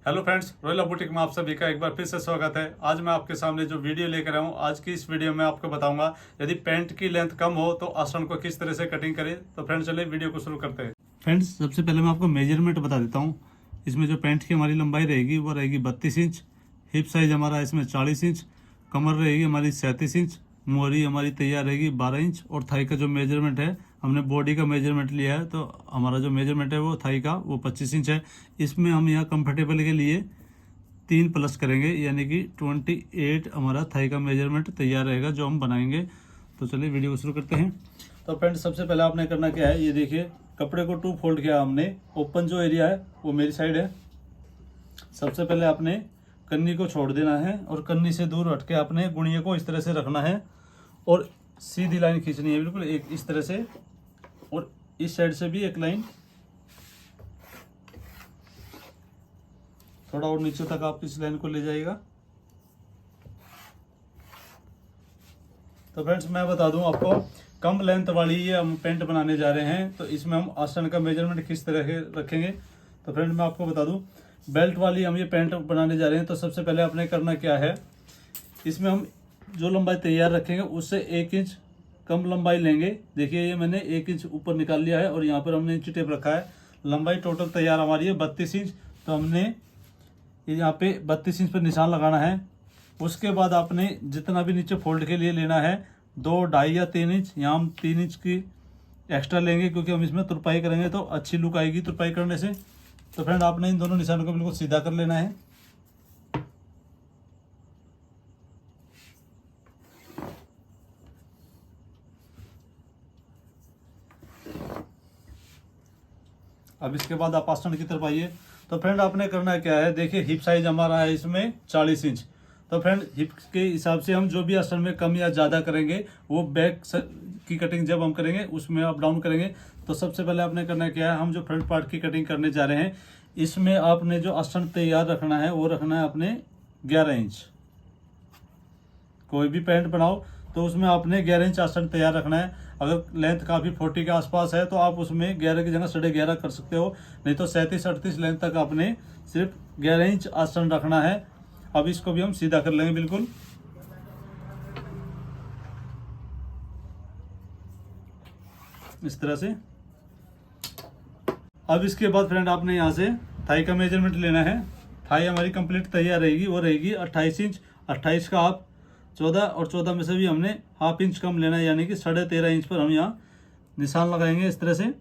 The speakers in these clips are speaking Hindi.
हेलो फ्रेंड्स, रॉयल बुटीक में आप सभी का एक बार फिर से स्वागत है। आज मैं आपके सामने जो वीडियो लेकर आया हूँ, आज की इस वीडियो में आपको बताऊंगा यदि पैंट की लेंथ कम हो तो आसन को किस तरह से कटिंग करें। तो फ्रेंड्स चलिए वीडियो को शुरू करते हैं। फ्रेंड्स सबसे पहले मैं आपको मेजरमेंट बता देता हूँ। इसमें जो पैंट की हमारी लंबाई रहेगी वो रहेगी 32 इंच, हिप साइज हमारा इसमें 40 इंच, कमर रहेगी हमारी 37 इंच, मोहरी हमारी तैयार रहेगी 12 इंच और थाई का जो मेजरमेंट है, हमने बॉडी का मेजरमेंट लिया है तो हमारा जो मेजरमेंट है वो थाई का वो 25 इंच है। इसमें हम यहाँ कंफर्टेबल के लिए 3 प्लस करेंगे, यानी कि 28 हमारा थाई का मेजरमेंट तैयार रहेगा जो हम बनाएंगे। तो चलिए वीडियो को शुरू करते हैं। तो फ्रेंड्स सबसे पहले आपने करना क्या है, ये देखिए कपड़े को 2 फोल्ड किया हमने। ओपन जो एरिया है वो मेरी साइड है। सबसे पहले आपने कन्नी को छोड़ देना है और कन्नी से दूर हट के आपने गुणिये को इस तरह से रखना है और सीधी लाइन खींचनी है बिल्कुल एक इस तरह से, और इस साइड से भी एक लाइन थोड़ा और नीचे तक आप इस लाइन को ले जाइएगा। तो फ्रेंड्स मैं बता दूं आपको, कम लेंथ वाली ये हम पेंट बनाने जा रहे हैं तो इसमें हम आसन का मेजरमेंट किस तरह के रखेंगे। तो फ्रेंड मैं आपको बता दूं, बेल्ट वाली हम ये पेंट बनाने जा रहे हैं तो सबसे पहले आपने करना क्या है, इसमें हम जो लंबाई तैयार रखेंगे उससे 1 इंच कम लंबाई लेंगे। देखिए ये मैंने 1 इंच ऊपर निकाल लिया है और यहाँ पर हमने इंची टेप रखा है। लंबाई टोटल तैयार हमारी है 32 इंच, तो हमने यहाँ पे 32 इंच पर निशान लगाना है। उसके बाद आपने जितना भी नीचे फोल्ड के लिए लेना है 2, 2.5 या 3 इंच, यहाँ हम 3 इंच की एक्स्ट्रा लेंगे क्योंकि हम इसमें तुरपाई करेंगे तो अच्छी लुक आएगी तुरपाई करने से। तो फ्रेंड आपने इन दोनों निशानों को बिल्कुल सीधा कर लेना है। अब इसके बाद आप आसन की तरफ आइए। तो फ्रेंड आपने करना क्या है, देखिए हिप साइज हमारा है इसमें 40 इंच। तो फ्रेंड हिप के हिसाब से हम जो भी आसन में कम या ज़्यादा करेंगे वो बैक की कटिंग जब हम करेंगे उसमें अप डाउन करेंगे। तो सबसे पहले आपने करना क्या है, हम जो फ्रंट पार्ट की कटिंग करने जा रहे हैं इसमें आपने जो आसन तैयार रखना है वो रखना है अपने 11 इंच। कोई भी पैंट बनाओ तो उसमें आपने 11 इंच आसन तैयार रखना है। अगर लेंथ काफ़ी 40 के आसपास है तो आप उसमें 11 की जगह 11.5 कर सकते हो, नहीं तो 37-38 लेंथ तक आपने सिर्फ 11 इंच आसन रखना है। अब इसको भी हम सीधा कर लेंगे बिल्कुल इस तरह से। अब इसके बाद फ्रेंड आपने यहाँ से थाई का मेजरमेंट लेना है। थाई हमारी कंप्लीट तैयार रहेगी, वो रहेगी 28 इंच। 28 का आप 14 और 14 में से भी हमने ½ इंच कम लेना है, यानी कि 13.5 इंच पर हम यहाँ निशान लगाएंगे इस तरह से।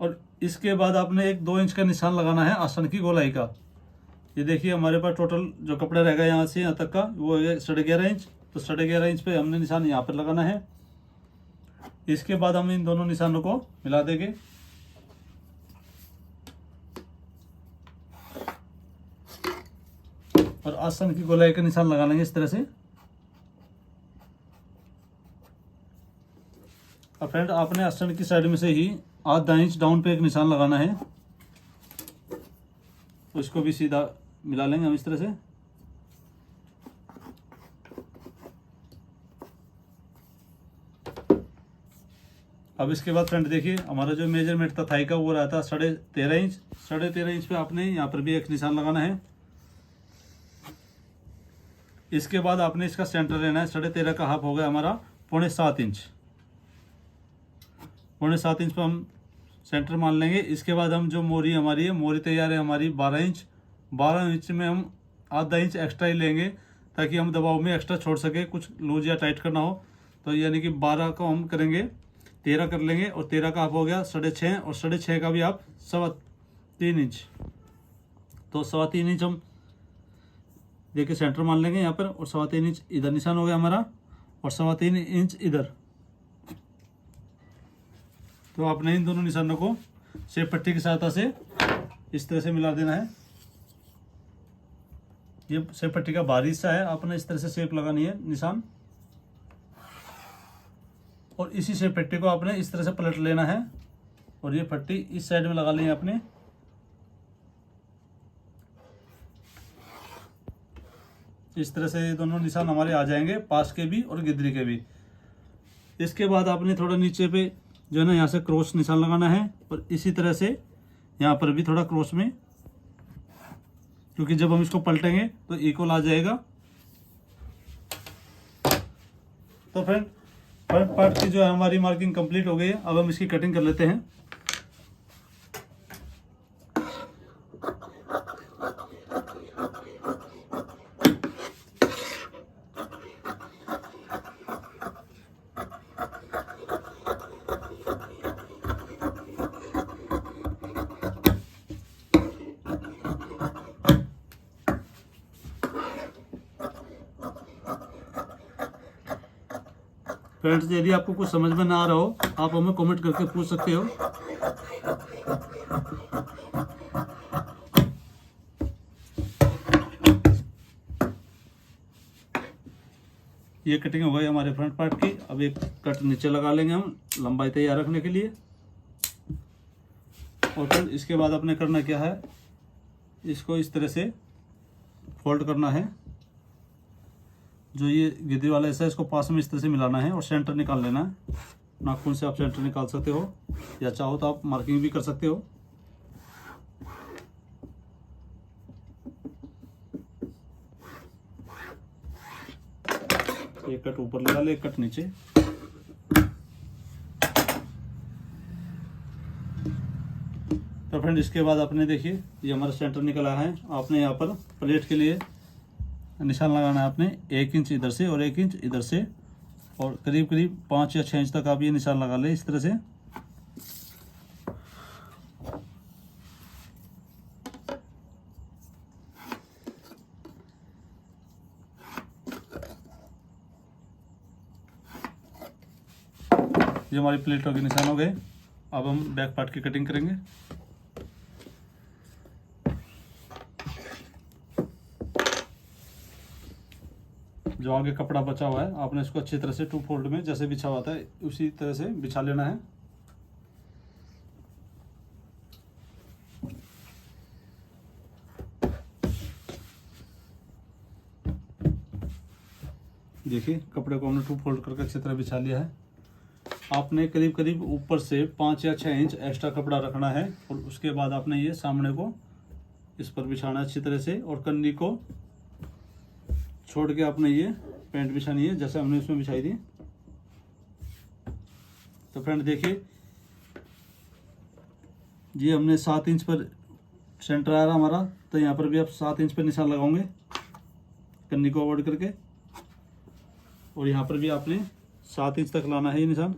और इसके बाद आपने एक 2 इंच का निशान लगाना है आसन की गोलाई का। ये देखिए हमारे पास टोटल जो कपड़ा रहेगा यहाँ से यहाँ तक का वो है 11.5 इंच। तो 11.5 इंच पे हमने निशान यहाँ पर लगाना है। इसके बाद हम इन दोनों निशानों को मिला देंगे। और आसन की गोलाई का निशान लगा लेंगे इस तरह से। अब फ्रेंड आपने आसन की साइड में से ही ½ इंच डाउन पे एक निशान लगाना है, तो इसको भी सीधा मिला लेंगे हम इस तरह से। अब इसके बाद फ्रेंड देखिए हमारा जो मेजरमेंट था थाई का वो रहा था 13.5 इंच। 13.5 इंच पे आपने यहाँ पर भी एक निशान लगाना है। इसके बाद आपने इसका सेंटर लेना है। 13.5 का हाफ हो गया हमारा 6.25 इंच। 6.25 इंच पर हम सेंटर मान लेंगे। इसके बाद हम जो मोरी हमारी है, मोरी तैयार है हमारी 12 इंच। 12 इंच में हम ½ इंच एक्स्ट्रा ही लेंगे ताकि हम दबाव में एक्स्ट्रा छोड़ सके, कुछ लूज या टाइट करना हो। तो यानी कि 12 को हम करेंगे 13 कर लेंगे और 13 का हाफ हो गया 6.5, और 6.5 का भी आप 3.25 इंच। तो 3.25 इंच हम देखिए सेंटर मान लेंगे यहाँ पर, और 3.25 इंच इधर निशान हो गया हमारा और 3.25 इंच इधर। तो आपने इन दोनों निशानों को शेप पट्टी की सहायता से इस तरह से मिला देना है। ये शेप पट्टी का बाहरी हिस्सा है, आपने इस तरह से शेप लगानी है निशान, और इसी शेप पट्टी को आपने इस तरह से पलट लेना है और ये पट्टी इस साइड में लगा लेंगे आपने। इस तरह से ये दोनों निशान हमारे आ जाएंगे, पास के भी और गिदरी के भी। इसके बाद आपने थोड़ा नीचे पे जो है ना यहाँ से क्रॉस निशान लगाना है और इसी तरह से यहाँ पर भी थोड़ा क्रॉस में क्योंकि जब हम इसको पलटेंगे तो इक्वल आ जाएगा। तो फ्रेंड फ्रंट पार्ट की जो है हमारी मार्किंग कंप्लीट हो गई है। अब हम इसकी कटिंग कर लेते हैं। फ्रेंड्स, यदि आपको कुछ समझ में ना आ रहा हो आप हमें कमेंट करके पूछ सकते हो। ये कटिंग हो गई हमारे फ्रंट पार्ट की। अब एक कट नीचे लगा लेंगे हम लंबाई तैयार रखने के लिए। और फिर इसके बाद अपने करना क्या है, इसको इस तरह से फोल्ड करना है। जो ये गिद्दी वाला हिस्सा है इसको पास में इस तरह से मिलाना है और सेंटर निकाल लेना है। नाखून से आप सेंटर निकाल सकते हो या चाहो तो आप मार्किंग भी कर सकते हो। एक कट ऊपर लगा ले, एक कट नीचे। तो फ्रेंड इसके बाद आपने देखिए ये हमारा सेंटर निकला है। आपने यहाँ पर प्लेट के लिए निशान लगाना है। आपने 1 इंच इधर से और 1 इंच इधर से, और करीब करीब 5 या 6 इंच तक आप ये निशान लगा ले इस तरह से। ये हमारी प्लेटों के निशान हो गए। अब हम बैक पार्ट की कटिंग करेंगे। जो आगे कपड़ा बचा हुआ है आपने इसको अच्छी तरह से 2 फोल्ड में जैसे बिछा हुआ था उसी तरह से बिछा लेना है। देखिए कपड़े को हमने 2 फोल्ड करके अच्छी तरह बिछा लिया है। आपने करीब करीब ऊपर से 5 या 6 इंच एक्स्ट्रा कपड़ा रखना है और उसके बाद आपने ये सामने को इस पर बिछाना है अच्छी तरह से, और कन्नी को छोड़ के आपने ये पैंट बिछानी है जैसे हमने इसमें बिछाई थी। तो फ्रेंड देखिए ये हमने 7 इंच पर सेंटर आ रहा हमारा, तो यहाँ पर भी आप 7 इंच पर निशान लगाओगे कन्नी को अवॉइड करके, और यहाँ पर भी आपने 7 इंच तक लाना है ये निशान।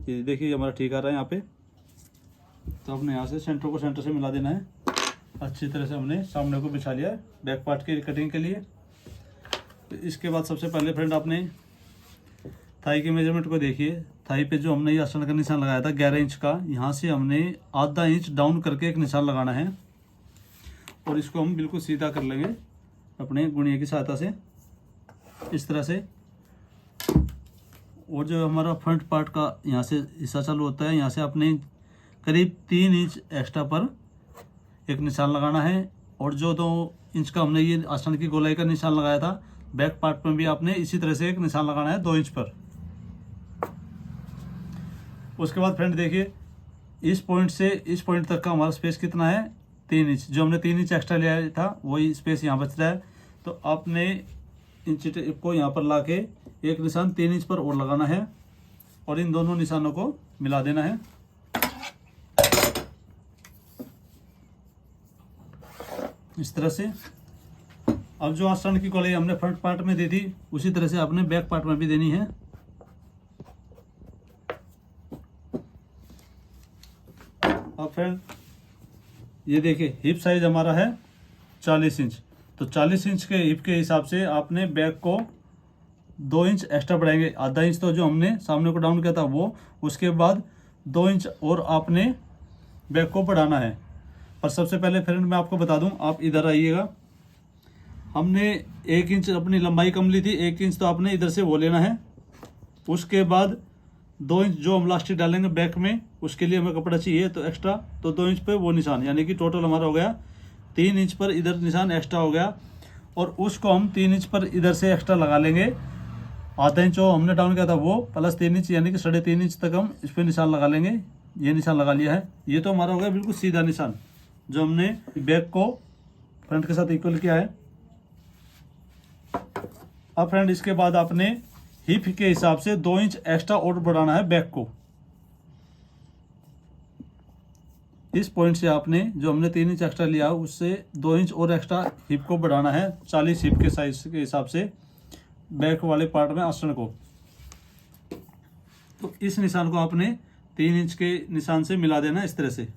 ये देखिए हमारा ठीक आ रहा है यहाँ पे। तो आपने यहाँ से सेंटर को सेंटर से मिला देना है। अच्छी तरह से हमने सामने को बिछा लिया है बैक पार्ट की कटिंग के लिए। तो इसके बाद सबसे पहले फ्रेंड आपने थाई के मेजरमेंट को देखिए। थाई पे जो हमने ये आसन का निशान लगाया था 11 इंच का, यहाँ से हमने आधा इंच डाउन करके एक निशान लगाना है और इसको हम बिल्कुल सीधा कर लेंगे अपने गुणिया की सहायता से इस तरह से। और जो हमारा फ्रंट पार्ट का यहाँ से हिस्सा चालू होता है, यहाँ से आपने करीब 3 इंच एक्स्ट्रा पर एक निशान लगाना है, और जो 2 इंच का हमने ये आसन की गोलाई का निशान लगाया था बैक पार्ट में भी आपने इसी तरह से एक निशान लगाना है 2 इंच पर। उसके बाद फ्रेंड देखिए इस पॉइंट से इस पॉइंट तक का हमारा स्पेस कितना है, 3 इंच। जो हमने 3 इंच एक्स्ट्रा लिया था वही स्पेस यहाँ बच रहा है। तो आपने इंच टेप को यहाँ पर लाके एक निशान 3 इंच पर और लगाना है और इन दोनों निशानों को मिला देना है इस तरह से। अब जो आसन की गोलाई हमने फ्रंट पार्ट में दी थी उसी तरह से आपने बैक पार्ट में भी देनी है। अब फ्रेंड ये देखिए हिप साइज हमारा है 40 इंच। तो 40 इंच के हिप के हिसाब से आपने बैक को 2 इंच एक्स्ट्रा बढ़ाएंगे। आधा इंच तो जो हमने सामने को डाउन किया था वो, उसके बाद 2 इंच और आपने बैक को बढ़ाना है। पर सबसे पहले फ्रेंड मैं आपको बता दूं, आप इधर आइएगा। हमने 1 इंच अपनी लंबाई कम ली थी, 1 इंच तो आपने इधर से वो लेना है। उसके बाद 2 इंच जो हम लास्टिक डालेंगे बैक में उसके लिए हमें कपड़ा चाहिए तो एक्स्ट्रा, तो 2 इंच पे वो निशान, यानी कि टोटल हमारा हो गया 3 इंच पर इधर निशान एक्स्ट्रा हो गया। और उसको हम 3 इंच पर इधर से एक्स्ट्रा लगा लेंगे। आधा इंच जो हमने डाउन किया था वो प्लस 3 इंच, यानी कि 3.5 इंच तक हम इस पर निशान लगा लेंगे। ये निशान लगा लिया है। ये तो हमारा हो गया बिल्कुल सीधा निशान जो हमने बैक को फ्रंट के साथ इक्वल किया है। अब फ्रेंड इसके बाद आपने हिप के हिसाब से 2 इंच एक्स्ट्रा और बढ़ाना है बैक को। इस पॉइंट से आपने जो हमने 3 इंच एक्स्ट्रा लिया उससे 2 इंच और एक्स्ट्रा हिप को बढ़ाना है 40 हिप के साइज के हिसाब से बैक वाले पार्ट में आसन को। तो इस निशान को आपने 3 इंच के निशान से मिला देना इस तरह से।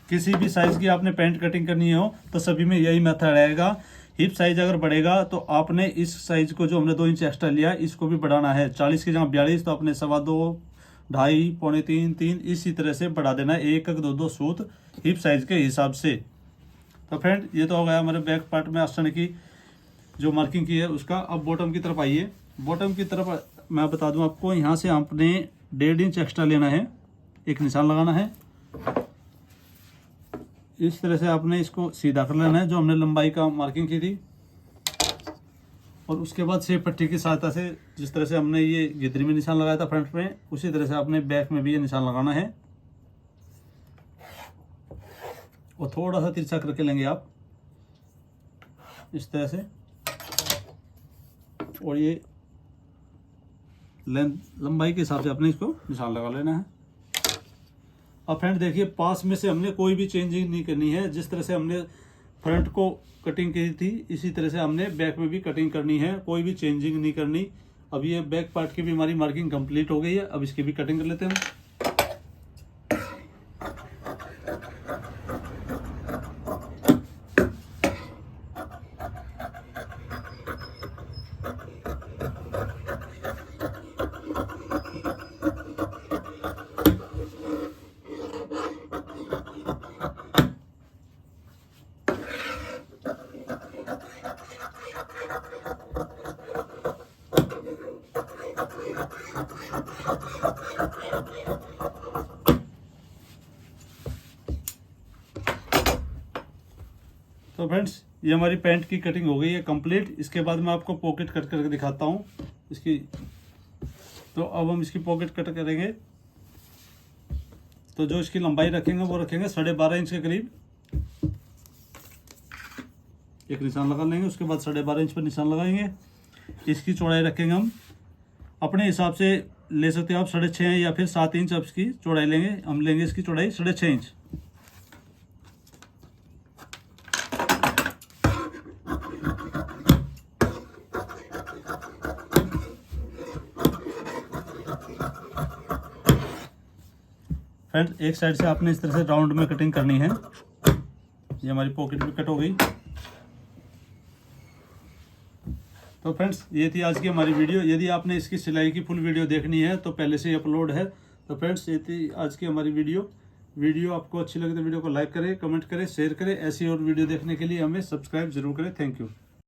किसी भी साइज की आपने पैंट कटिंग करनी हो तो सभी में यही मेथड रहेगा। हिप साइज अगर बढ़ेगा तो आपने इस साइज को जो हमने 2 इंच एक्स्ट्रा लिया इसको भी बढ़ाना है। 40 की जगह 42 तो आपने 2.25, 2.5, पौने 3, इसी तरह से बढ़ा देना है 1, 2 सूत हिप साइज के हिसाब से। तो फ्रेंड ये तो हो गया हमारे बैक पार्ट में आसन की जो मार्किंग की है उसका। अब बॉटम की तरफ आइए। बॉटम की तरफ मैं बता दूं आपको, यहाँ से आपने 1.5 इंच एक्स्ट्रा लेना है, एक निशान लगाना है। इस तरह से आपने इसको सीधा कर लेना है जो हमने लंबाई का मार्किंग की थी। और उसके बाद सेब पट्टी की सहायता से जिस तरह से हमने ये गिदरी में निशान लगाया था फ्रंट में, उसी तरह से आपने बैक में भी ये निशान लगाना है। और थोड़ा सा तिरछा करके लेंगे आप इस तरह से, और ये लेंथ लंबाई के हिसाब से आपने इसको निशान लगा लेना है। अब फ्रेंड देखिए, पास में से हमने कोई भी चेंजिंग नहीं करनी है। जिस तरह से हमने फ्रंट को कटिंग की थी इसी तरह से हमने बैक में भी कटिंग करनी है, कोई भी चेंजिंग नहीं करनी। अब ये बैक पार्ट की भी हमारी मार्किंग कंप्लीट हो गई है। अब इसकी भी कटिंग कर लेते हैं। तो फ्रेंड्स ये हमारी पैंट की कटिंग हो गई है कंप्लीट। इसके बाद मैं आपको पॉकेट कट करके दिखाता हूँ इसकी। तो अब हम इसकी पॉकेट कट करेंगे। तो जो इसकी लंबाई रखेंगे वो रखेंगे 12.5 इंच के करीब। एक निशान लगा लेंगे, उसके बाद 12.5 इंच पर निशान लगाएंगे। इसकी चौड़ाई रखेंगे हम अपने हिसाब से ले सकते हैं आप 6.5 या फिर 7 इंच आप इसकी चौड़ाई लेंगे। हम लेंगे इसकी चौड़ाई 6.5 इंच। फ्रेंड एक साइड से आपने इस तरह से राउंड में कटिंग करनी है। ये हमारी पॉकेट भी कट हो गई। तो फ्रेंड्स ये थी आज की हमारी वीडियो। यदि आपने इसकी सिलाई की फुल वीडियो देखनी है तो पहले से ही अपलोड है। तो फ्रेंड्स ये थी आज की हमारी वीडियो आपको अच्छी लगे तो वीडियो को लाइक करें, कमेंट करें, शेयर करें। ऐसी और वीडियो देखने के लिए हमें सब्सक्राइब जरूर करें। Thank you.